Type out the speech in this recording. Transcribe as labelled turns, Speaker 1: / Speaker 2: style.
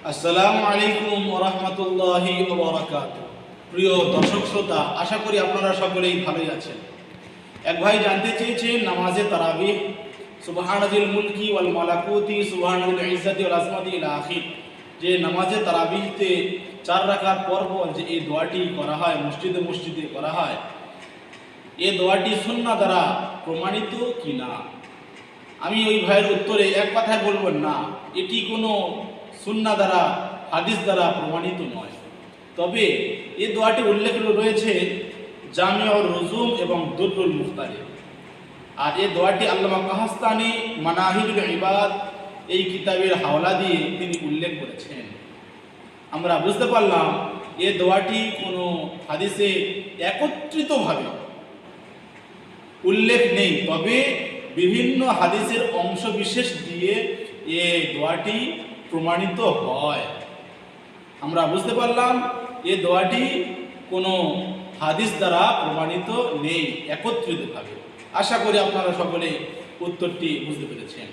Speaker 1: আসসালামু আলাইকুম ওয়া রাহমাতুল্লাহি ওয়া বারাকাতুহু। প্রিয় দর্শক শ্রোতা, আশা করি আপনারা সকলেই ভালোই আছেন। এক ভাই জানতে চেয়েছেন নামাজে তারাবিহ সুবহানাল মুলকি ওয়াল মালাকুতি সুবহানাল ইজ্জতি ওয়াল আজমাতি ইলা আখির, যে নামাজে তারাবিহতে 4 রাকাত পর পর যে এই দোয়াটি করা হয়, মসজিদে মসজিদে করা হয়, এই দোয়াটি সুন্নাহ দ্বারা প্রমাণিত কি না। আমি ওই ভাইয়ের উত্তরে এক কথায় বলবেন না, এটি কোনো সুন্নাহ দ্বারা হাদিস দ্বারা প্রমাণিত নয়। তবে এই দোয়াটি উল্লেখ রয়েছে জামিউর রুজুম এবং দুররুল মুখতারে। আর এই দোয়াটি আল্লামা কাহাস্তানি মানাহিজুল ইবাদ এই কিতাবের হাওলা দিয়ে তিনি উল্লেখ করেছেন। আমরা বুঝতে পারলাম এই দোয়াটি কোনো হাদিসে একত্রিতভাবে উল্লেখ নেই, তবে বিভিন্ন হাদিসের অংশ বিশেষ দিয়ে এই দোয়াটি প্রমাণিত হয়। আমরা বুঝতে পারলাম এই দোয়াটি কোনো হাদিস দ্বারা প্রমাণিত নেই একত্রিতভাবে। আশা করি আপনারা সকলে উত্তরটি বুঝতে পেরেছেন।